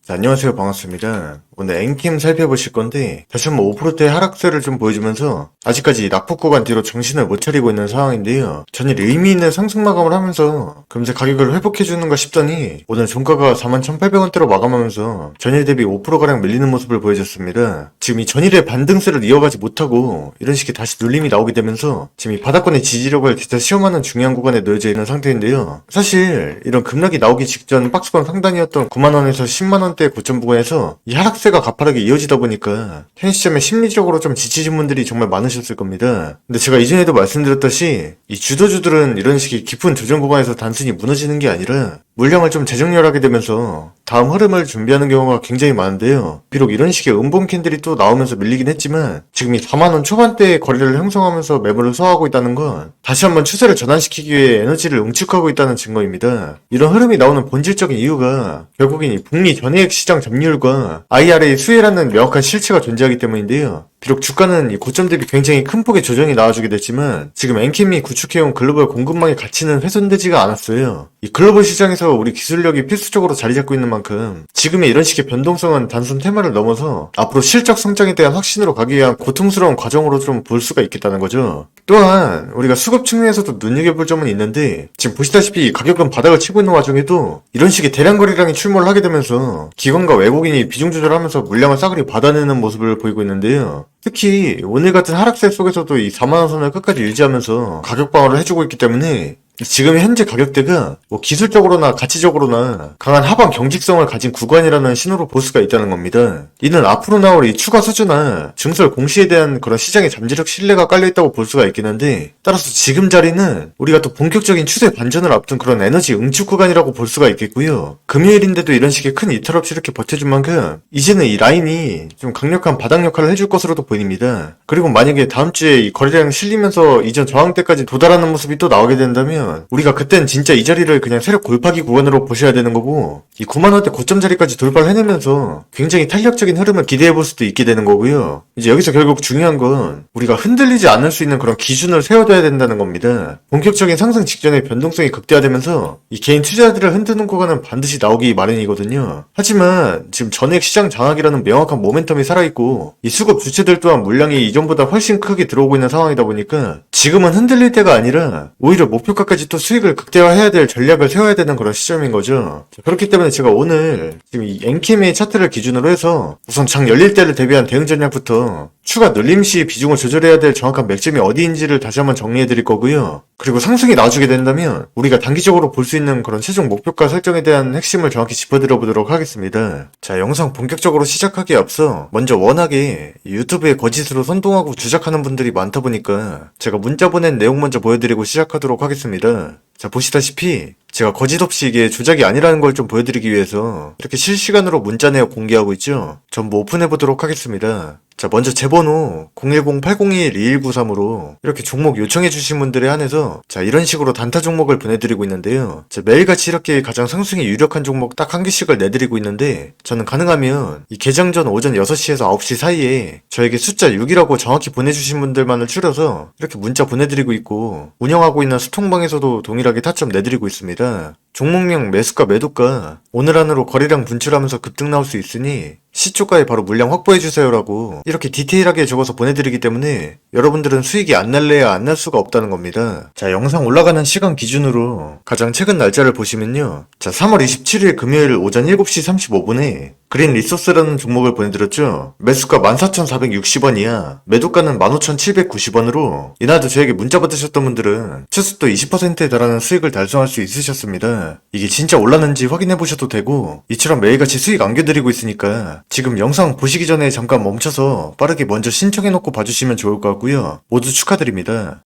안녕하세요. 반갑습니다. 오늘 엔캠 살펴보실 건데 다시 한번 5%대 하락세를 좀 보여주면서 아직까지 낙폭 구간 뒤로 정신을 못 차리고 있는 상황인데요. 전일 의미 있는 상승 마감을 하면서 금세 가격을 회복해주는가 싶더니 오늘 종가가 41,800원대로 마감하면서 전일 대비 5%가량 밀리는 모습을 보여줬습니다. 지금 이 전일의 반등세를 이어가지 못하고 이런 식의 다시 눌림이 나오게 되면서 지금 이 바닥권의 지지력을 진짜 시험하는 중요한 구간에 놓여져 있는 상태인데요. 사실 이런 급락이 나오기 직전 박스권 상단이었던 9만원에서 10만원대 고점 부근에서 이 하락세가 가파르게 이어지다 보니까 현 시점에 심리적으로 좀 지치신 분들이 정말 많으셨을 겁니다. 근데 제가 이전에도 말씀드렸다시 이 주도주들은 이런 식의 깊은 조정 구간에서 단순히 무너지는 게 아니라 물량을 좀 재정렬하게 되면서 다음 흐름을 준비하는 경우가 굉장히 많은데요. 비록 이런 식의 음봉 캔들이 또 나오면서 밀리긴 했지만 지금 이 4만원 초반대의 거래를 형성하면서 매물을 소화하고 있다는 건 다시 한번 추세를 전환시키기 위해 에너지를 응축하고 있다는 증거입니다. 이런 흐름이 나오는 본질적인 이유가 결국엔 이 북미 전해액 시장 점유율과 IRA 수혜라는 명확한 실체가 존재하기 때문인데요. 비록 주가는 이 고점 대비 굉장히 큰 폭의 조정이 나와주게 됐지만 지금 엔캠이 구축해온 글로벌 공급망의 가치는 훼손되지가 않았어요. 이 글로벌 시장에서 우리 기술력이 필수적으로 자리 잡고 있는 만큼 지금의 이런 식의 변동성은 단순 테마를 넘어서 앞으로 실적 성장에 대한 확신으로 가기 위한 고통스러운 과정으로 좀 볼 수가 있겠다는 거죠. 또한 우리가 수급 측면에서도 눈여겨볼 점은 있는데 지금 보시다시피 가격은 바닥을 치고 있는 와중에도 이런 식의 대량 거래량이 출몰을 하게 되면서 기관과 외국인이 비중 조절하면서 물량을 싸그리 받아내는 모습을 보이고 있는데요. 특히 오늘 같은 하락세 속에서도 이 4만원 선을 끝까지 유지하면서 가격 방어를 해주고 있기 때문에 지금 현재 가격대가 뭐 기술적으로나 가치적으로나 강한 하방 경직성을 가진 구간이라는 신호로 볼 수가 있다는 겁니다. 이는 앞으로 나올 이 추가 수주나 증설 공시에 대한 그런 시장의 잠재력 신뢰가 깔려있다고 볼 수가 있긴 한데 따라서 지금 자리는 우리가 또 본격적인 추세 반전을 앞둔 그런 에너지 응축 구간이라고 볼 수가 있겠고요. 금요일인데도 이런 식의 큰 이탈 없이 이렇게 버텨준 만큼 이제는 이 라인이 좀 강력한 바닥 역할을 해줄 것으로도 보입니다. 그리고 만약에 다음 주에 이 거래량 실리면서 이전 저항대까지 도달하는 모습이 또 나오게 된다면 우리가 그땐 진짜 이 자리를 그냥 세력 골파기 구간으로 보셔야 되는 거고 이 9만원대 고점 자리까지 돌파를 해내면서 굉장히 탄력적인 흐름을 기대해볼 수도 있게 되는 거고요. 이제 여기서 결국 중요한 건 우리가 흔들리지 않을 수 있는 그런 기준을 세워둬야 된다는 겁니다. 본격적인 상승 직전에 변동성이 극대화되면서 이 개인 투자자들을 흔드는 구간은 반드시 나오기 마련이거든요. 하지만 지금 전액 시장 장악이라는 명확한 모멘텀이 살아있고 이 수급 주체들 또한 물량이 이전보다 훨씬 크게 들어오고 있는 상황이다 보니까 지금은 흔들릴 때가 아니라 오히려 목표가까지 또 수익을 극대화해야 될 전략을 세워야 되는 그런 시점인 거죠. 그렇기 때문에 제가 오늘 지금 이 엔캠의 차트를 기준으로 해서 우선 장 열릴 때를 대비한 대응 전략부터 추가 눌림 시 비중을 조절해야 될 정확한 맥점이 어디인지를 다시 한번 정리해 드릴 거고요. 그리고 상승이 나와주게 된다면 우리가 단기적으로 볼 수 있는 그런 최종 목표가 설정에 대한 핵심을 정확히 짚어드려 보도록 하겠습니다. 자, 영상 본격적으로 시작하기에 앞서 먼저 워낙에 유튜브에 거짓으로 선동하고 주작하는 분들이 많다 보니까 제가 문자 보낸 내용 먼저 보여드리고 시작하도록 하겠습니다. 자, 보시다시피 제가 거짓 없이 이게 조작이 아니라는 걸 좀 보여드리기 위해서 이렇게 실시간으로 문자 내역 공개하고 있죠. 전부 오픈해보도록 하겠습니다. 자, 먼저 제 번호 010-802-2193으로 이렇게 종목 요청해주신 분들에 한해서 자, 이런 식으로 단타 종목을 보내드리고 있는데요. 자, 매일같이 이렇게 가장 상승이 유력한 종목 딱 한 개씩을 내드리고 있는데 저는 가능하면 이 개장 전 오전 6시에서 9시 사이에 저에게 숫자 6이라고 정확히 보내주신 분들만을 추려서 이렇게 문자 보내드리고 있고 운영하고 있는 수통방에서도 동일하게 타점 내드리고 있습니다. 종목명 매수가 매도가 오늘 안으로 거래량 분출하면서 급등 나올 수 있으니 시초가에 바로 물량 확보해주세요라고 이렇게 디테일하게 적어서 보내드리기 때문에 여러분들은 수익이 안 날래야 안 날 수가 없다는 겁니다. 자, 영상 올라가는 시간 기준으로 가장 최근 날짜를 보시면요. 자, 3월 27일 금요일 오전 7시 35분에 그린 리소스라는 종목을 보내드렸죠. 매수가 14,460원이야. 매도가는 15,790원으로 이날도 저에게 문자 받으셨던 분들은 최소 또 20%에 달하는 수익을 달성할 수 있으셨습니다. 이게 진짜 올랐는지 확인해보셔도 되고 이처럼 매일같이 수익 안겨드리고 있으니까 지금 영상 보시기 전에 잠깐 멈춰서 빠르게 먼저 신청해놓고 봐주시면 좋을 것 같고요. 모두 축하드립니다.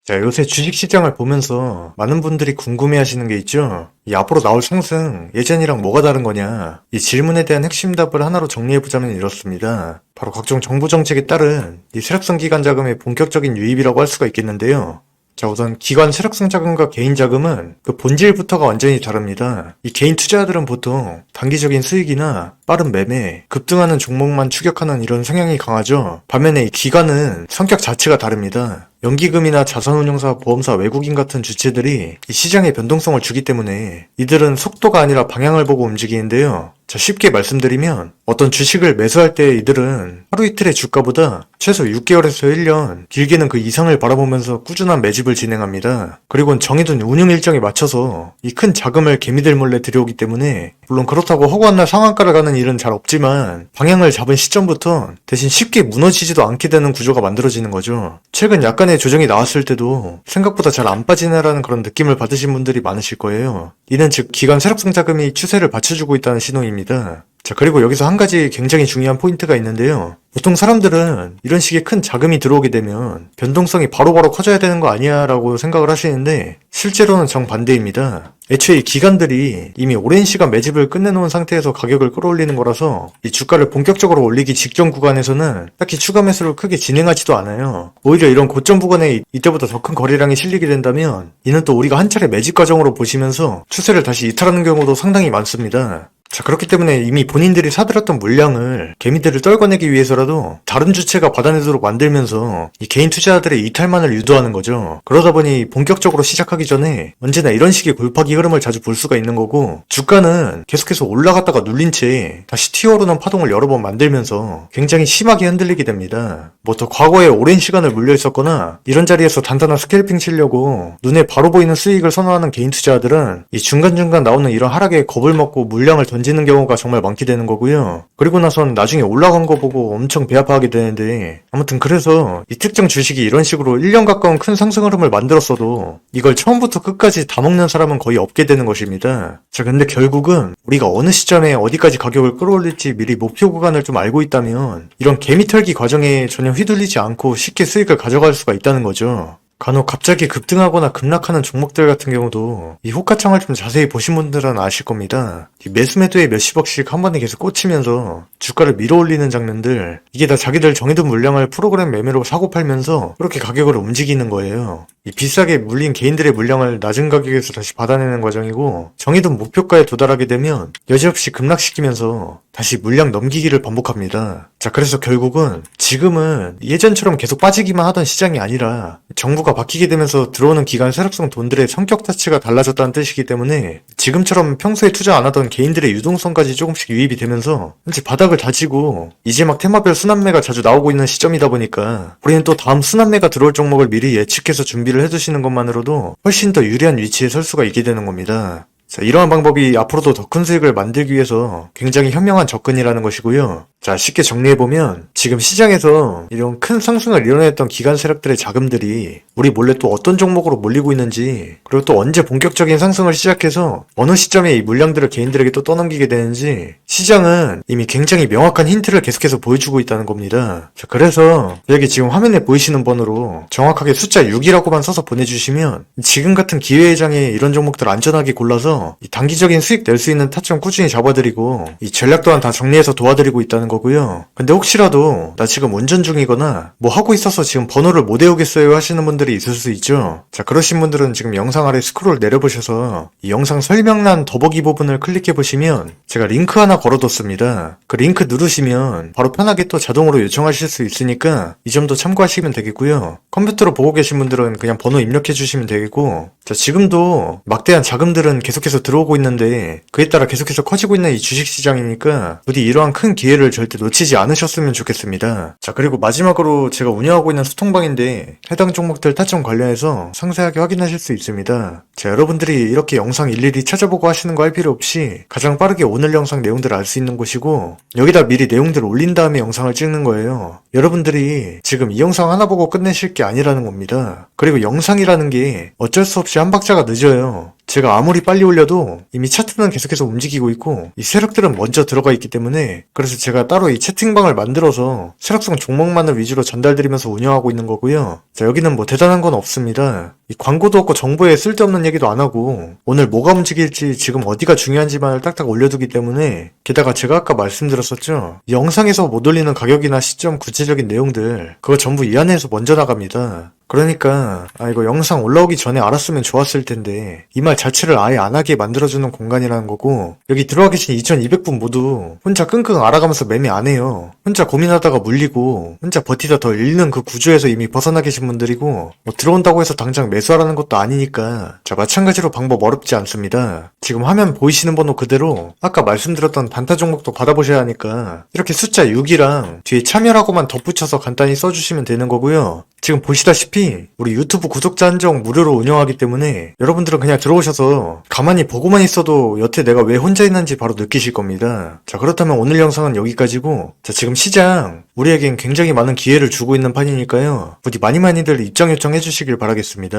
자, 요새 주식시장을 보면서 많은 분들이 궁금해하시는 게 있죠. 이 앞으로 나올 상승 예전이랑 뭐가 다른 거냐, 이 질문에 대한 핵심 답을 하나로 정리해보자면 이렇습니다. 바로 각종 정부 정책에 따른 이 세력성 기관 자금의 본격적인 유입이라고 할 수가 있겠는데요. 자, 우선 기관 세력성 자금과 개인 자금은 그 본질부터가 완전히 다릅니다. 이 개인 투자자들은 보통 단기적인 수익이나 빠른 매매, 급등하는 종목만 추격하는 이런 성향이 강하죠. 반면에 이 기관은 성격 자체가 다릅니다. 연기금이나 자산운용사, 보험사, 외국인 같은 주체들이 이 시장의 변동성을 주기 때문에 이들은 속도가 아니라 방향을 보고 움직이는데요. 자, 쉽게 말씀드리면 어떤 주식을 매수할 때 이들은 하루 이틀의 주가보다 최소 6개월에서 1년, 길게는 그 이상을 바라보면서 꾸준한 매집을 진행합니다. 그리고 정해둔 운용 일정에 맞춰서 이 큰 자금을 개미들 몰래 들여오기 때문에 물론 그렇다고 허구한 날 상한가를 가는 일은 잘 없지만 방향을 잡은 시점부터 대신 쉽게 무너지지도 않게 되는 구조가 만들어지는 거죠. 최근 약간의 조정이 나왔을 때도 생각보다 잘 안 빠지네라는 그런 느낌을 받으신 분들이 많으실 거예요. 이는 즉 기관 세력성 자금이 추세를 받쳐주고 있다는 신호입니다. 자, 그리고 여기서 한 가지 굉장히 중요한 포인트가 있는데요. 보통 사람들은 이런 식의 큰 자금이 들어오게 되면 변동성이 바로바로 커져야 되는 거 아니야 라고 생각을 하시는데 실제로는 정반대입니다. 애초에 이 기관들이 이미 오랜 시간 매집을 끝내놓은 상태에서 가격을 끌어올리는 거라서 이 주가를 본격적으로 올리기 직전 구간에서는 딱히 추가 매수를 크게 진행하지도 않아요. 오히려 이런 고점 구간에 이때보다 더 큰 거래량이 실리게 된다면 이는 또 우리가 한 차례 매집 과정으로 보시면서 추세를 다시 이탈하는 경우도 상당히 많습니다. 자, 그렇기 때문에 이미 본인들이 사들였던 물량을 개미들을 떨궈내기 위해서라도 다른 주체가 받아내도록 만들면서 이 개인 투자자들의 이탈만을 유도하는 거죠. 그러다 보니 본격적으로 시작하기 전에 언제나 이런 식의 골파기 흐름을 자주 볼 수가 있는 거고 주가는 계속해서 올라갔다가 눌린 채 다시 튀어오르는 파동을 여러 번 만들면서 굉장히 심하게 흔들리게 됩니다. 뭐 더 과거에 오랜 시간을 물려 있었거나 이런 자리에서 단단한 스캘핑 치려고 눈에 바로 보이는 수익을 선호하는 개인 투자자들은 이 중간중간 나오는 이런 하락에 겁을 먹고 물량을 던지는 경우가 정말 많게 되는 거고요. 그리고 나선 나중에 올라간 거 보고 엄청 배 아파하게 되는데 아무튼 그래서 이 특정 주식이 이런 식으로 1년 가까운 큰 상승 흐름을 만들었어도 이걸 처음부터 끝까지 다 먹는 사람은 거의 없게 되는 것입니다. 자, 근데 결국은 우리가 어느 시점에 어디까지 가격을 끌어올릴지 미리 목표 구간을 좀 알고 있다면 이런 개미 털기 과정에 전혀 휘둘리지 않고 쉽게 수익을 가져갈 수가 있다는 거죠. 간혹 갑자기 급등하거나 급락하는 종목들 같은 경우도 이 호가창을 좀 자세히 보신 분들은 아실 겁니다. 이 매수매도에 몇십억씩 한 번에 계속 꽂히면서 주가를 밀어올리는 장면들, 이게 다 자기들 정해둔 물량을 프로그램 매매로 사고 팔면서 그렇게 가격을 움직이는 거예요. 이 비싸게 물린 개인들의 물량을 낮은 가격에서 다시 받아내는 과정이고 정해둔 목표가에 도달하게 되면 여지없이 급락시키면서 다시 물량 넘기기를 반복합니다. 자, 그래서 결국은 지금은 예전처럼 계속 빠지기만 하던 시장이 아니라 정부가 바뀌게 되면서 들어오는 기관 세력성 돈들의 성격 자체가 달라졌다는 뜻이기 때문에 지금처럼 평소에 투자 안 하던 개인들의 유동성까지 조금씩 유입이 되면서 현재 바닥을 다지고 이제 막 테마별 순환매가 자주 나오고 있는 시점이다 보니까 우리는 또 다음 순환매가 들어올 종목을 미리 예측해서 준비를 해두시는 것만으로도 훨씬 더 유리한 위치에 설 수가 있게 되는 겁니다. 자, 이러한 방법이 앞으로도 더 큰 수익을 만들기 위해서 굉장히 현명한 접근이라는 것이고요. 자, 쉽게 정리해보면 지금 시장에서 이런 큰 상승을 이뤄냈던 기관 세력들의 자금들이 우리 몰래 또 어떤 종목으로 몰리고 있는지, 그리고 또 언제 본격적인 상승을 시작해서 어느 시점에 이 물량들을 개인들에게 또 떠넘기게 되는지 시장은 이미 굉장히 명확한 힌트를 계속해서 보여주고 있다는 겁니다. 자, 그래서 여기 지금 화면에 보이시는 번호로 정확하게 숫자 6이라고만 써서 보내주시면 지금 같은 기회의 장에 이런 종목들 안전하게 골라서 이 단기적인 수익 낼 수 있는 타점 꾸준히 잡아드리고 이 전략 또한 다 정리해서 도와드리고 있다는 거고요. 근데 혹시라도 나 지금 운전 중이거나 뭐 하고 있어서 지금 번호를 못 외우겠어요 하시는 분들이 있을 수 있죠. 자, 그러신 분들은 지금 영상 아래 스크롤 내려보셔서 이 영상 설명란 더보기 부분을 클릭해 보시면 제가 링크 하나 걸어뒀습니다. 그 링크 누르시면 바로 편하게 또 자동으로 요청하실 수 있으니까 이 점도 참고하시면 되겠고요. 컴퓨터로 보고 계신 분들은 그냥 번호 입력해 주시면 되겠고, 자, 지금도 막대한 자금들은 계속해서 들어오고 있는데 그에 따라 계속해서 커지고 있는 이 주식시장이니까 부디 이러한 큰 기회를 절대 놓치지 않으셨으면 좋겠습니다. 자, 그리고 마지막으로 제가 운영하고 있는 소통방인데 해당 종목들 타점 관련해서 상세하게 확인하실 수 있습니다. 자, 여러분들이 이렇게 영상 일일이 찾아보고 하시는 거 할 필요 없이 가장 빠르게 오늘 영상 내용들을 알 수 있는 곳이고 여기다 미리 내용들을 올린 다음에 영상을 찍는 거예요. 여러분들이 지금 이 영상 하나 보고 끝내실 게 아니라는 겁니다. 그리고 영상이라는 게 어쩔 수 없이 한 박자가 늦어요. 제가 아무리 빨리 올려도 이미 차트는 계속해서 움직이고 있고 이 세력들은 먼저 들어가 있기 때문에 그래서 제가 따로 이 채팅방을 만들어서 세력성 종목만을 위주로 전달드리면서 운영하고 있는 거고요. 자, 여기는 뭐 대단한 건 없습니다. 이 광고도 없고 정보에 쓸데없는 얘기도 안 하고 오늘 뭐가 움직일지 지금 어디가 중요한지만을 딱딱 올려두기 때문에 게다가 제가 아까 말씀드렸었죠. 영상에서 못 올리는 가격이나 시점 구체적인 내용들 그거 전부 이 안에서 먼저 나갑니다. 그러니까 이거 영상 올라오기 전에 알았으면 좋았을 텐데 이 말 자체를 아예 안 하게 만들어주는 공간이라는 거고, 여기 들어와 계신 2200분 모두 혼자 끙끙 앓아가면서 매매 안 해요. 혼자 고민하다가 물리고 혼자 버티다 더 잃는 그 구조에서 이미 벗어나 계신 분들이고, 뭐 들어온다고 해서 당장 매수하라는 것도 아니니까 자, 마찬가지로 방법 어렵지 않습니다. 지금 화면 보이시는 번호 그대로 아까 말씀드렸던 단타 종목도 받아보셔야 하니까 이렇게 숫자 6이랑 뒤에 참여라고만 덧붙여서 간단히 써주시면 되는 거고요. 지금 보시다시피 우리 유튜브 구독자 한정 무료로 운영하기 때문에 여러분들은 그냥 들어오셔서 가만히 보고만 있어도 여태 내가 왜 혼자 있는지 바로 느끼실 겁니다. 자, 그렇다면 오늘 영상은 여기까지고, 자, 지금 시장 우리에겐 굉장히 많은 기회를 주고 있는 판이니까요. 부디 많이들 입장 요청해 주시길 바라겠습니다.